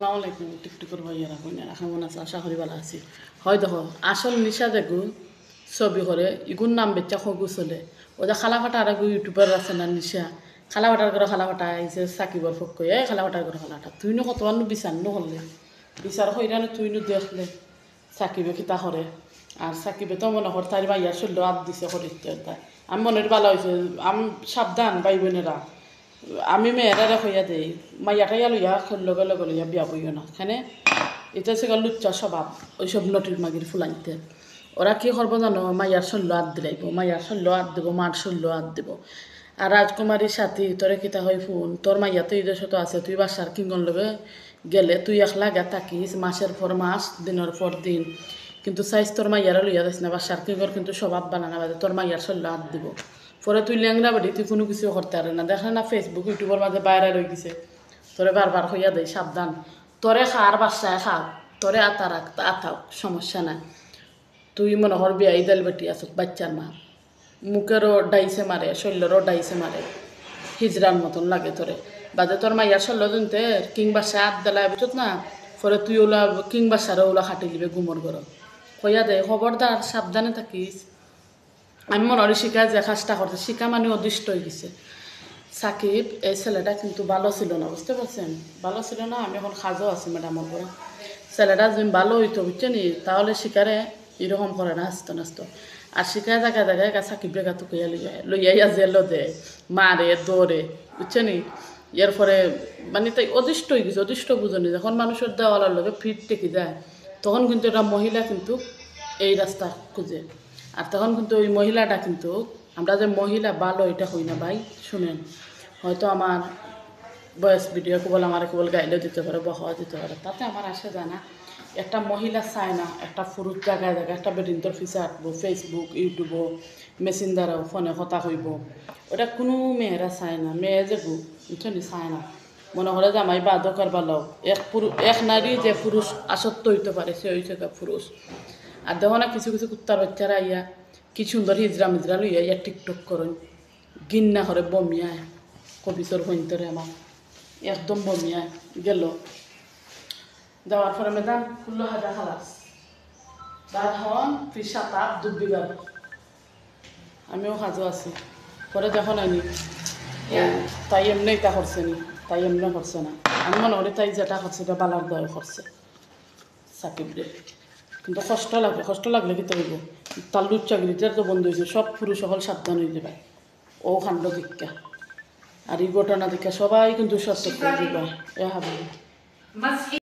আসসালামাইকুম টিকটকের ভাইয়ারা বোনেরা কেমন আছে? আশা করি ভালো আছি। হয় দেখো আসল নিশা দেখু ছবি করে ইগুন নাম বেচা খগু চলে ও যে খালা ফাটা আর ইউটিউবার আছে না নিশা খালা ফাটার করে খালা ফাটা আইসে সাকিবর ফক কই খালা ফাটার করে খালাটা তুই নো কতবার বিচার নো করলে বিচার হইরানো তুই নো দেখলে সাকিবে কিতা করে আর সাকিবে তো মনে কর তার ভাইয়ার শরীর আপ দিছে করিতে আমি মনের ভালো হয়েছে আমি সাবধান ভাই বোনেরা আমি মেয়েরা হইয়া দেই মাইয়াটাইয়া লইয়া লগে লগে লইয়া বিয়া বইও না এখানে এটা হচ্ছে লুচ্চা স্বভাব ওইসব নটির মাগির ফুলাইতে ওরা কি করবো জানো মাইয়ার শল্য হাত দিলাইব মাইয়ার শল্য হাত দেবো মার শল্য হাত দেবো আর রাজকুমারীর সাথী তোরে কিতা হয় ফোন তোর মাইয়া তো এই দেশে তো আছে তুই বাসার কিঙ্গন লগে গেলে তুই একলা গা থাকিস মাসের পর মাস দিনের পর দিন কিন্তু সাইজ তোর মাইয়ারা লইয়া যাইস না বাসার কিঙ্গর কিন্তু স্বভাব বানানা বাদে তোর মাইয়ার শল্য হাত দিব পরে তুই ল্যাংরা বাড়ি তুই কোনো কিছু করতে পারে না দেখে না ফেসবুক ইউটিউবের মাঝে বাইরে রয়ে গেছে তোরে বারবার হইয়া দেয় সাবধান তোরে খার বাসায় খা তোরে আতা রাখ আতাও সমস্যা নাই তুই মনে কর বিয়া ইদাল বেটি আস বাচ্চার মা মুখেরও ডাইসে মারে শৈল্যরও ডাইসে মারে হিজড়ার মতন লাগে তোরে বাদে তোর মাইয়ার শৈল্য জনতে কিং বাসায় আত দেলায় বুঝত না পরে তুই ওলা কিং বাসারও ওলা খাটি দিবে গুমর ঘর হইয়া দে খবরদার সাবধানে থাকিস আমি মনে হয় শিখা যে কাজটা করতে শিখা মানে অদৃষ্ট হয়ে গেছে সাকিব এই ছেলেটা কিন্তু ভালো ছিল না বুঝতে পারছেন ভালো ছিল না আমি এখন সাজও আছি ম্যাডামের পরে ছেলেটা যদি ভালো হইতো বুঝছে নি তাহলে শিকারে এরকম করে না হাসতো নাচতো আর শিকায় জায়গায় জায়গায় সাকিব বেগা তুকিয়া লইয়া জেলো দেয় মারে দৌড়ে বুঝছে নি এরপরে মানে তাই অদৃষ্ট হয়ে গেছে অদৃষ্ট বুঝনি যখন মানুষের দেওয়ালার লোকে ফিট টেকে যায় তখন কিন্তু এটা মহিলা কিন্তু এই রাস্তা খুঁজে আর তখন কিন্তু ওই মহিলাটা কিন্তু আমরা যে মহিলা ভালো এটা হই না ভাই শুনেন হয়তো আমার বয়স ভিডিও কেবল আমার কেবল গাইলেও দিতে পারে বহাও দিতে পারে তাতে আমার আসে যায় না একটা মহিলা চায় না একটা পুরুষ জায়গায় জায়গায় একটা বেডিন্তর ফিসে আঁটবো ফেসবুক ইউটিউবও মেশিন দ্বারাও ফোনে কথা হইব ওটা কোনো মেয়েরা চায় না মেয়ে যে বুঝছেন চায় না মনে করে যে আমায় বাদকার ভালো এক নারী যে পুরুষ আসক্ত হইতে পারে সে হইছে পুরুষ আর দেখো না কিছু কিছু কুত্তার বাচ্চারা ইয়া কি সুন্দর হিজরা মিজরা লইয়া ইয়া টিকটক করেন গিন্না করে বমিয়ায় কবিতর হইন্তরে আমার একদম বমিয়ায় গেল যাওয়ার পরে মেদান 16,000 খালাস তার হন তুই 7-8 দুবিঘার আমিও কাজও আছি পরে দেখো নাইনি তাই এমনি তা করছে নি তাই এমনি করছে না আমি মনে করি তাই যেটা করছে এটা বালার দয় করছে সাকিব রে কিন্তু কষ্ট লাগলে কি তৈব তার লুচ্চাগিরিটার তো বন্ধ হয়েছে সব পুরুষ সকল সাবধান হয়ে যাবে ও কাণ্ড দীক্ষা আর এই ঘটনা দীক্ষা সবাই কিন্তু সচেতন দিবা এ হাবি